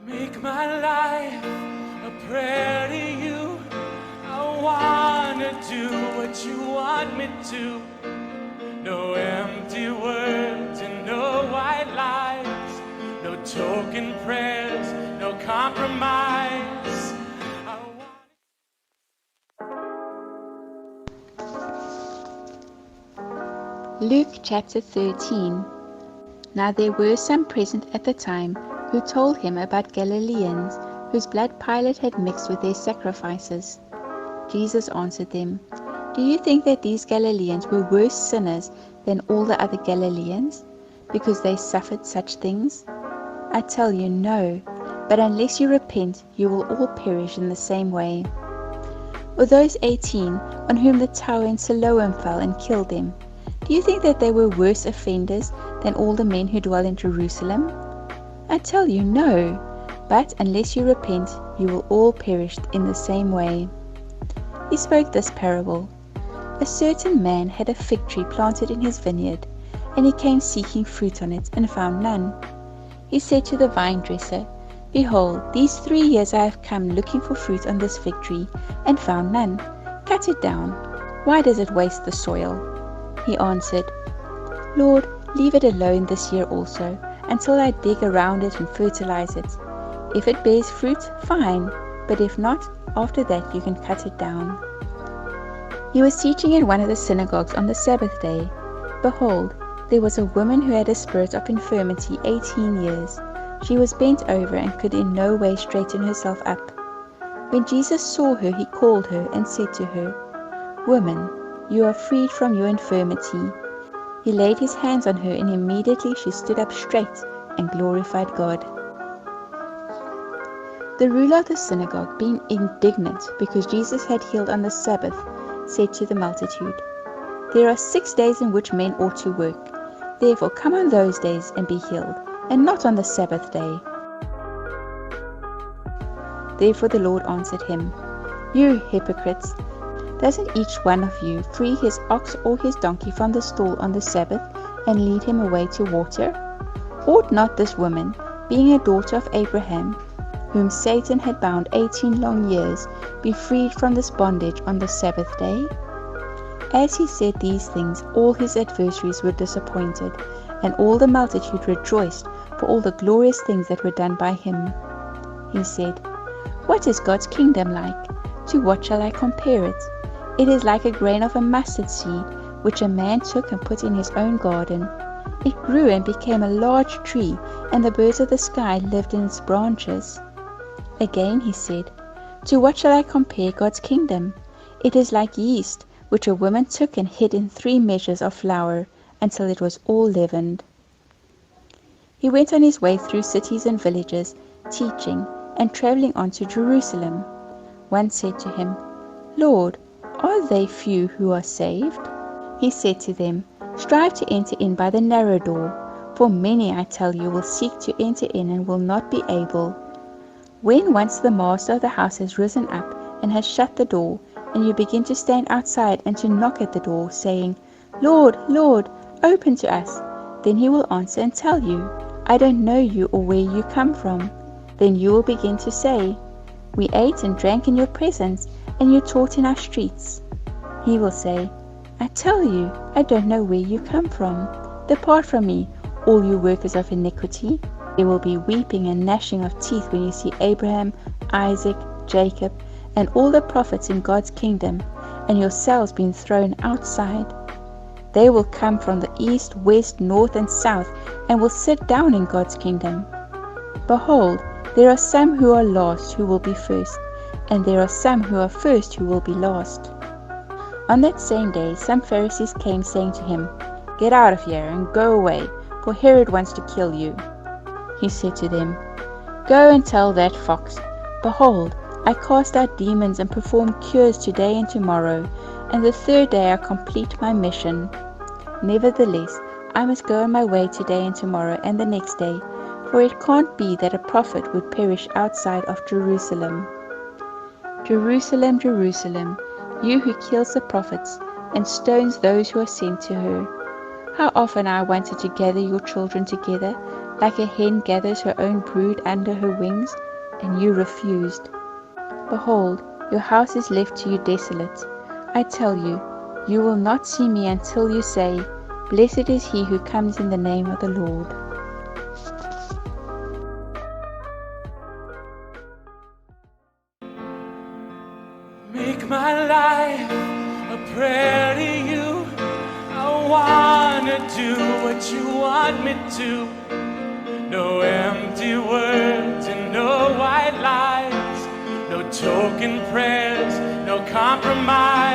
Make my life a prayer to you. I wanna do what you want me to. No empty words and no white lies. No token prayers, no compromise. Luke chapter 13. Now there were some present at the time who told him about Galileans, whose blood Pilate had mixed with their sacrifices. Jesus answered them, Do you think that these Galileans were worse sinners than all the other Galileans, because they suffered such things? I tell you, no, but unless you repent, you will all perish in the same way. Or those 18 on whom the tower in Siloam fell and killed them, do you think that they were worse offenders than all the men who dwell in Jerusalem? I tell you, no, but unless you repent, you will all perish in the same way. He spoke this parable. A certain man had a fig tree planted in his vineyard, and he came seeking fruit on it, and found none. He said to the vine dresser, Behold, these 3 years I have come looking for fruit on this fig tree, and found none. Cut it down. Why does it waste the soil? He answered, Lord, leave it alone this year also, until I dig around it and fertilize it. If it bears fruit, fine, but if not, after that you can cut it down. He was teaching in one of the synagogues on the Sabbath day. Behold, there was a woman who had a spirit of infirmity 18 years. She was bent over and could in no way straighten herself up. When Jesus saw her, he called her and said to her, Woman, you are freed from your infirmity. He laid his hands on her, and immediately she stood up straight and glorified God. The ruler of the synagogue, being indignant because Jesus had healed on the Sabbath, said to the multitude, There are 6 days in which men ought to work. Therefore come on those days and be healed, and not on the Sabbath day. Therefore the Lord answered him, You hypocrites! Doesn't each one of you free his ox or his donkey from the stall on the Sabbath and lead him away to water? Ought not this woman, being a daughter of Abraham, whom Satan had bound 18 long years, be freed from this bondage on the Sabbath day? As he said these things, all his adversaries were disappointed, and all the multitude rejoiced for all the glorious things that were done by him. He said, What is God's kingdom like? To what shall I compare it? It is like a grain of a mustard seed, which a man took and put in his own garden. It grew and became a large tree, and the birds of the sky lived in its branches. Again he said, To what shall I compare God's kingdom? It is like yeast, which a woman took and hid in 3 measures of flour, until it was all leavened. He went on his way through cities and villages, teaching, and traveling on to Jerusalem. One said to him, Lord, are they few who are saved? He said to them, Strive to enter in by the narrow door, for many, I tell you, will seek to enter in and will not be able. When once the master of the house has risen up and has shut the door, and you begin to stand outside and to knock at the door, saying, Lord, Lord, open to us, then he will answer and tell you, I don't know you or where you come from. Then you will begin to say, We ate and drank in your presence, and you taught in our streets. He will say, I tell you, I don't know where you come from. Depart from me, all you workers of iniquity. There will be weeping and gnashing of teeth when you see Abraham, Isaac, Jacob, and all the prophets in God's kingdom, and yourselves being thrown outside. They will come from the east, west, north, and south, and will sit down in God's kingdom. Behold, there are some who are last who will be first, and there are some who are first who will be last. On that same day some Pharisees came, saying to him, Get out of here and go away, for Herod wants to kill you. He said to them, Go and tell that fox, Behold, I cast out demons and perform cures today and tomorrow, and the 3rd day I complete my mission. Nevertheless, I must go on my way today and tomorrow and the next day, for it can't be that a prophet would perish outside of Jerusalem. Jerusalem, Jerusalem, you who kills the prophets and stones those who are sent to her. How often I wanted to gather your children together, Like a hen gathers her own brood under her wings, and you refused. Behold, your house is left to you desolate. I tell you, you will not see me until you say, Blessed is he who comes in the name of the Lord. Make my life a prayer to you. I wanna do what you want me to. No empty words and no white lies. No token prayers, no compromise.